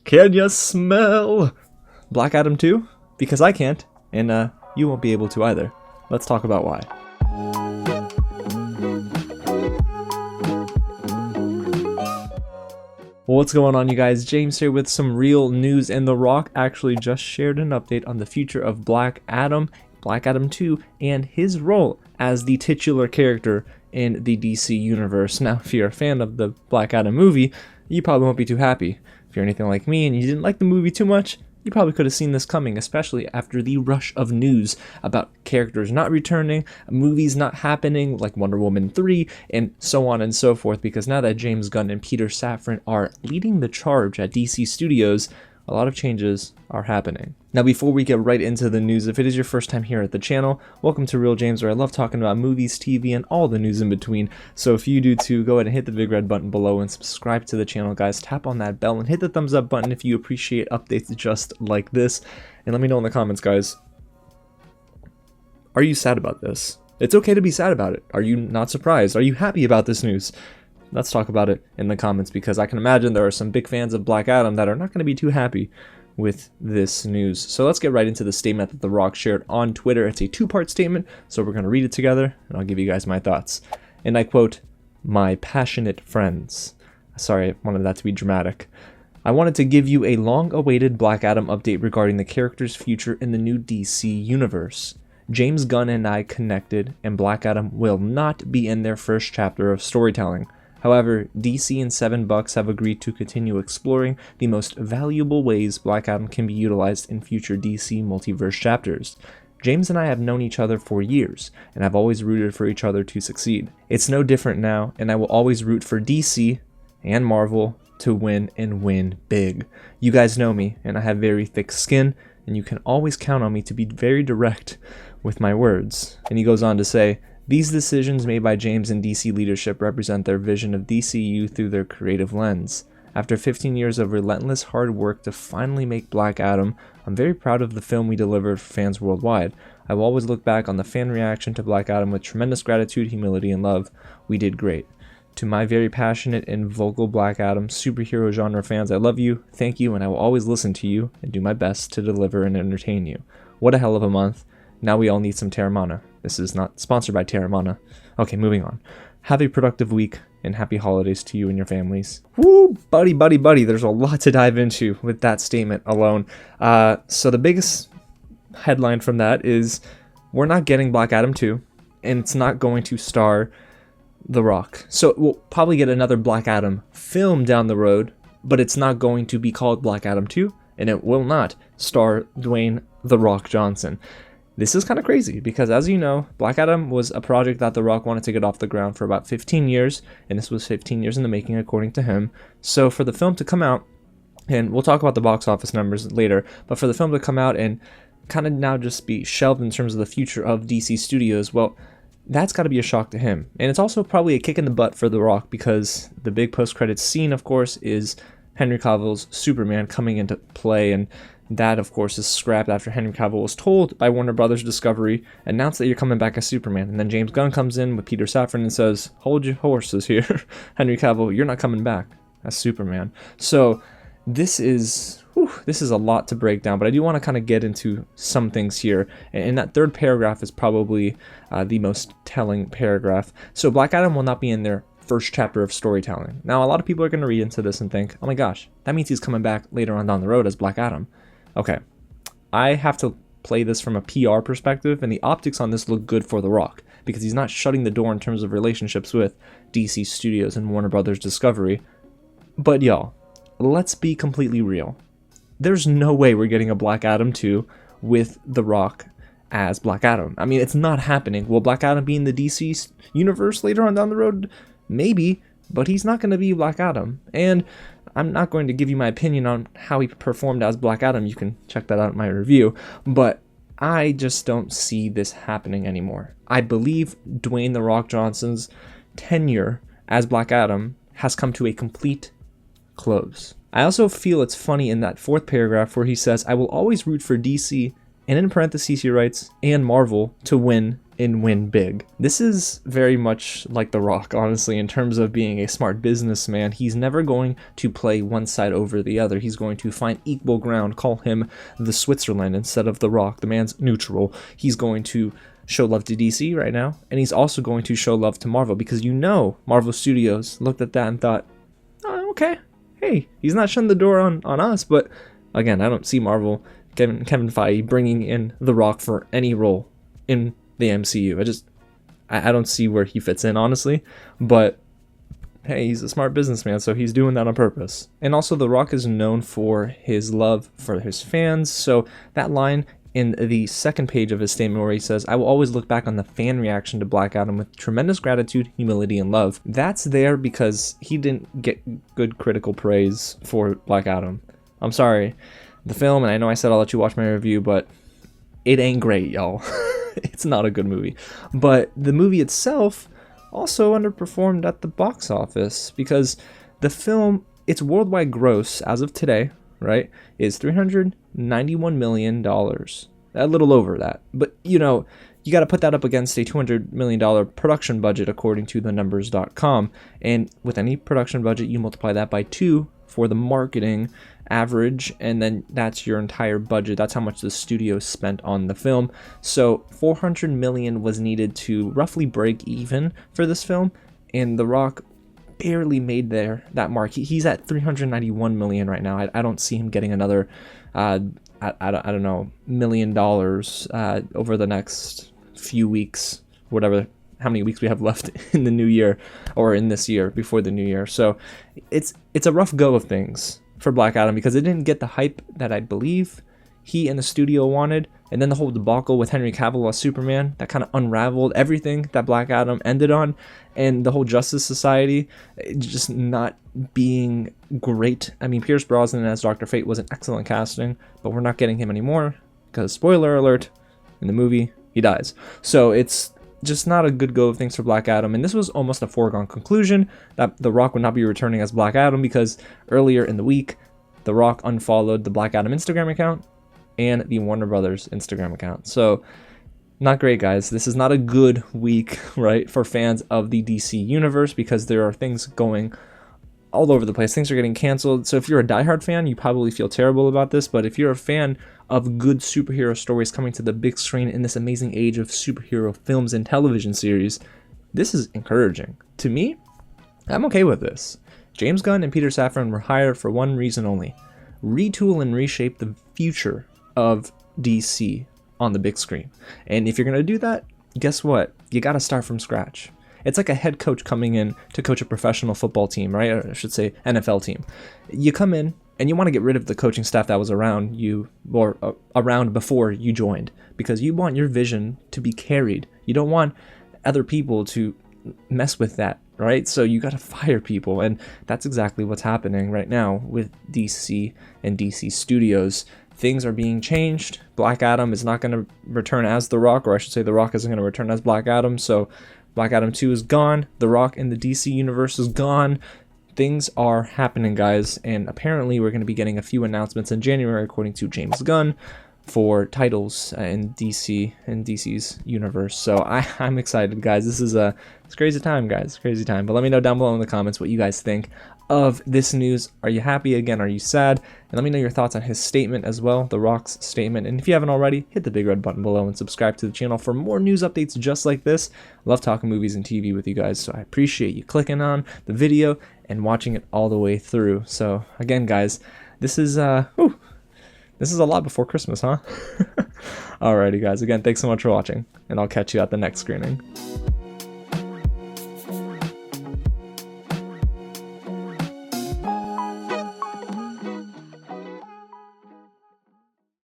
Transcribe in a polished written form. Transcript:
Can you smell Black Adam 2? Because I can't, and you won't be able to either. Let's talk about why. What's going on, you guys? James here with some real news, and The Rock actually just shared an update on the future of Black Adam 2, and his role as the titular character in the DC universe. Now, if you're a fan of the Black Adam movie, you probably won't be too happy. If you're anything like me and you didn't like the movie too much, you probably could have seen this coming, especially after the rush of news about characters not returning, movies not happening like Wonder Woman 3, and so on and so forth, because now that James Gunn and Peter Safran are leading the charge at DC Studios, a lot of changes are happening. Now, before we get right into the news, if it is your first time here at the channel, welcome to Real James, where I love talking about movies, TV, and all the news in between. So if you do too, go ahead and hit the big red button below and subscribe to the channel, guys. Tap on that bell and hit the thumbs up button if you appreciate updates just like this. And let me know in the comments, guys, are you sad about this? It's okay to be sad about it. Are you not surprised? Are you happy about this news? Let's talk about it in the comments, because I can imagine there are some big fans of Black Adam that are not going to be too happy with this news. So let's get right into the statement that The Rock shared on Twitter. It's a two-part statement, so we're going to read it together, and I'll give you guys my thoughts. And I quote, "My passionate friends." Sorry, I wanted that to be dramatic. "I wanted to give you a long-awaited Black Adam update regarding the character's future in the new DC universe. James Gunn and I connected, and Black Adam will not be in their first chapter of storytelling. However, DC and $7 have agreed to continue exploring the most valuable ways Black Adam can be utilized in future DC multiverse chapters. James and I have known each other for years, and have always rooted for each other to succeed. It's no different now, and I will always root for DC and Marvel to win, and win big. You guys know me, and I have very thick skin, and you can always count on me to be very direct with my words." And he goes on to say, "These decisions made by James and DC leadership represent their vision of DCU through their creative lens. After 15 years of relentless hard work to finally make Black Adam, I'm very proud of the film we delivered for fans worldwide. I will always look back on the fan reaction to Black Adam with tremendous gratitude, humility, and love. We did great. To my very passionate and vocal Black Adam superhero genre fans, I love you, thank you, and I will always listen to you and do my best to deliver and entertain you. What a hell of a month. Now we all need some Terramana." This is not sponsored by Terramana. Okay, moving on. "Have a productive week, and happy holidays to you and your families." Woo, buddy. There's a lot to dive into with that statement alone. So the biggest headline from that is we're not getting Black Adam 2, and it's not going to star The Rock. So we'll probably get another Black Adam film down the road, but it's not going to be called Black Adam 2, and it will not star Dwayne The Rock Johnson. This is kind of crazy because, as you know, Black Adam was a project that The Rock wanted to get off the ground for about 15 years, and this was 15 years in the making, according to him. So for the film to come out, and we'll talk about the box office numbers later, but for the film to come out and kind of now just be shelved in terms of the future of DC Studios, well, that's got to be a shock to him. And it's also probably a kick in the butt for The Rock, because the big post-credits scene, of course, is Henry Cavill's Superman coming into play, and that, of course, is scrapped after Henry Cavill was told by Warner Brothers Discovery, announced that you're coming back as Superman. And then James Gunn comes in with Peter Safran and says, "Hold your horses here. Henry Cavill, you're not coming back as Superman." So this is a lot to break down, but I do want to kind of get into some things here. And that third paragraph is probably the most telling paragraph. So Black Adam will not be in their first chapter of storytelling. Now, a lot of people are going to read into this and think, oh my gosh, that means he's coming back later on down the road as Black Adam. Okay, I have to play this from a PR perspective, and the optics on this look good for The Rock, because he's not shutting the door in terms of relationships with DC Studios and Warner Brothers Discovery. But y'all, let's be completely real. There's no way we're getting a Black Adam 2 with The Rock as Black Adam. I mean, it's not happening. Will Black Adam be in the DC universe later on down the road? Maybe, but he's not going to be Black Adam. And I'm not going to give you my opinion on how he performed as Black Adam. You can check that out in my review. But I just don't see this happening anymore. I believe Dwayne The Rock Johnson's tenure as Black Adam has come to a complete close. I also feel it's funny in that fourth paragraph where he says, "I will always root for DC and in parentheses he writes, and Marvel to win and win big. This is very much like The Rock, honestly, in terms of being a smart businessman. He's never going to play one side over the other. He's going to find equal ground, call him the Switzerland instead of The Rock. The man's neutral. He's going to show love to DC right now, and he's also going to show love to Marvel, because Marvel Studios looked at that and thought, oh, okay, hey, he's not shutting the door on us. But again, I don't see Marvel, Kevin Feige, bringing in The Rock for any role in the MCU. I don't see where he fits in, honestly. But hey, he's a smart businessman, so he's doing that on purpose. And also, The Rock is known for his love for his fans. So that line in the second page of his statement where he says, I will always look back on the fan reaction to Black Adam with tremendous gratitude, humility, and love. That's there because he didn't get good critical praise for Black Adam. I'm sorry. The film, and I know I said I'll let you watch my review, but it ain't great, y'all. It's not a good movie. But the movie itself also underperformed at the box office, because the film, its worldwide gross as of today, right, is $391 million. A little over that. But, you got to put that up against a $200 million production budget, according to thenumbers.com. And with any production budget, you multiply that by 2 for the marketing average, and then that's your entire budget. That's how much the studio spent on the film. So $400 million was needed to roughly break even for this film, and The Rock barely made that mark. He's at $391 million right now. I don't see him getting another I don't know, $1 million over the next few weeks, whatever, how many weeks we have left in the new year, or in this year before the new year. So it's a rough go of things for Black Adam, because it didn't get the hype that I believe he and the studio wanted. And then the whole debacle with Henry Cavill as Superman, that kind of unraveled everything that Black Adam ended on. And the whole Justice Society just not being great. I mean, Pierce Brosnan as Dr. Fate was an excellent casting, but we're not getting him anymore because, spoiler alert, in the movie, he dies. So it's just not a good go of things for Black Adam. And this was almost a foregone conclusion that The Rock would not be returning as Black Adam, because earlier in the week, The Rock unfollowed the Black Adam Instagram account and the Warner Brothers Instagram account. So not great, guys. This is not a good week, right, for fans of the DC universe, because there are things going all over the place. Things are getting canceled. So if you're a diehard fan, you probably feel terrible about this. But if you're a fan of good superhero stories coming to the big screen in this amazing age of superhero films and television series, this is encouraging. To me, I'm okay with this. James Gunn and Peter Safran were hired for one reason only: retool and reshape the future of DC on the big screen. And if you're going to do that, guess what? You got to start from scratch. It's like a head coach coming in to coach a professional football team, right? Or I should say NFL team. You come in and you want to get rid of the coaching staff that was around you, or around before you joined, because you want your vision to be carried. You don't want other people to mess with that, right? So you got to fire people, and that's exactly what's happening right now with DC and DC Studios. Things are being changed. Black Adam is not going to return as The Rock, or I should say The Rock isn't going to return as Black Adam. So Black Adam 2 is gone. The Rock in the DC universe is gone. Things are happening, guys, and apparently we're going to be getting a few announcements in January, according to James Gunn, for titles in DC and DC's universe. So I'm excited, guys. It's a crazy time, guys. Crazy time. But let me know down below in the comments what you guys think of this news. Are you happy? Again, are you sad? And let me know your thoughts on his statement as well, The Rock's statement. And if you haven't already, hit the big red button below and subscribe to the channel for more news updates just like this. I love talking movies and TV with you guys, so I appreciate you clicking on the video and watching it all the way through. So again, guys, this is a lot before Christmas, huh? Alrighty, guys. Again, thanks so much for watching, and I'll catch you at the next screening.